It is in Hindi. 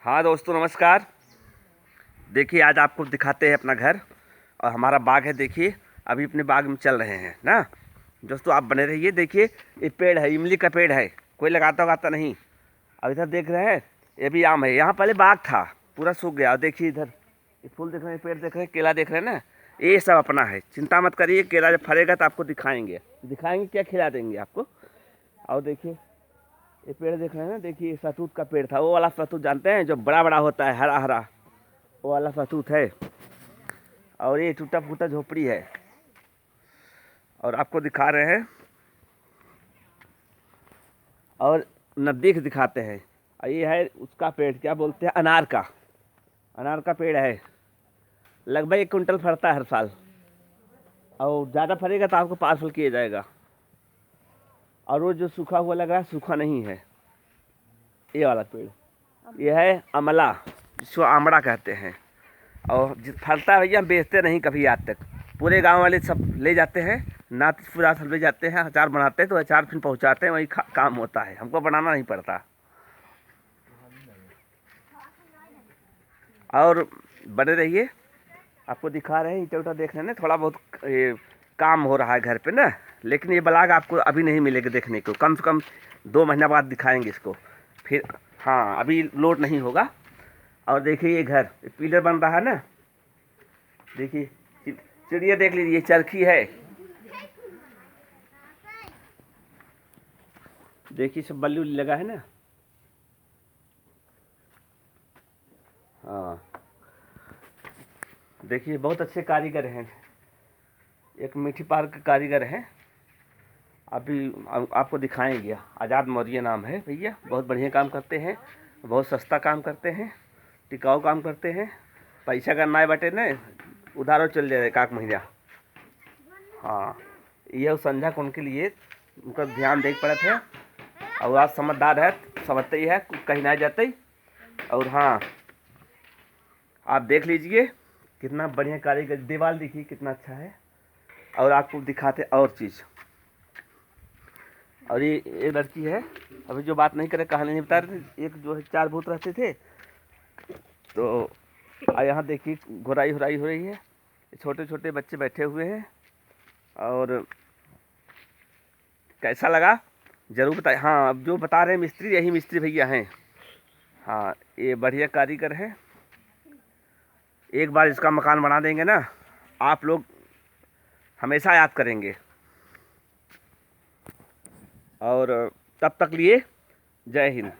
हाँ दोस्तों नमस्कार। देखिए आज आपको दिखाते हैं अपना घर और हमारा बाग है। देखिए अभी अपने बाग में चल रहे हैं ना दोस्तों, आप बने रहिए। देखिए ये पेड़ है, इमली का पेड़ है, कोई लगाता उगाता नहीं। अब इधर देख रहे हैं ये भी आम है। यहाँ पहले बाग था, पूरा सूख गया। और देखिए इधर ये फूल देख रहे हैं, पेड़ देख रहे हैं, केला देख रहे हैं ना, ये सब अपना है। चिंता मत करिए, केला जब फरेगा तो आपको दिखाएंगे। दिखाएंगे क्या, खिला देंगे आपको। और देखिए ये पेड़ देख रहे हैं ना, देखिए सहतूत का पेड़ था, वो वाला सहतूत जानते हैं जो बड़ा बड़ा होता है, हरा हरा, वो वाला सहतूत है। और ये टूटा फूटा झोपड़ी है। और आपको दिखा रहे हैं और नज़दीक दिखाते हैं। और ये है उसका पेड़, क्या बोलते हैं, अनार का। अनार का पेड़ है, लगभग 1 कुंटल फरता है हर साल। और ज़्यादा फरेगा तो आपको पार्सल किया जाएगा। और वो जो सूखा हुआ लग रहा है, सूखा नहीं है ये वाला पेड़। ये है अमला, जिसको आमड़ा कहते हैं। और फलता है भैया, हम बेचते नहीं कभी आज तक। पूरे गांव वाले सब ले जाते हैं, नाथपुरा सब ले जाते हैं, अचार बनाते हैं तो अचार फिर पहुंचाते हैं, वही काम होता है, हमको बनाना नहीं पड़ता। और बने रहिए, आपको दिखा रहे हैं। ईटा उटा देख रहे हैं ना, थोड़ा बहुत ये काम हो रहा है घर पे ना। लेकिन ये ब्लॉग आपको अभी नहीं मिलेगा देखने को, कम से कम 2 महीना बाद दिखाएंगे इसको फिर। हाँ अभी लोड नहीं होगा। और देखिए ये घर, ये पिलर बन रहा है ना, देखिए चिड़िया देख लीजिए, चरखी है। देखिए सब बल्ली उल्ली लगा है ना। हाँ देखिए बहुत अच्छे कारीगर हैं, एक मीठी पार्क के कारीगर हैं। अभी आपको दिखाएंगे। आज़ाद मौर्य नाम है भैया, बहुत बढ़िया काम करते हैं, बहुत सस्ता काम करते हैं, टिकाऊ काम करते हैं। पैसा करना है बटे न, उधारो चल जाए 1 महीना। हाँ यह संध्या को उनके लिए उनका ध्यान देख पड़त है। और आज समझदार है, समझते ही है, कहीं ना जाते। और हाँ आप देख लीजिए कितना बढ़िया कारीगर, दीवार देखिए कितना अच्छा है। और आपको दिखाते और चीज़। और ये एक लड़की है, अभी जो बात नहीं करे, कहानी नहीं बता रहे थे। एक जो है 4 भूत रहते थे, तो यहाँ देखिए घुराई हुराई हो रही है, छोटे छोटे बच्चे बैठे हुए हैं। और कैसा लगा ज़रूर बताएं। हाँ अब जो बता रहे हैं मिस्त्री, यही मिस्त्री भैया हैं। हाँ ये बढ़िया कारीगर है। एक बार इसका मकान बना देंगे ना, आप लोग हमेशा याद करेंगे। और तब तक लिए जय हिंद।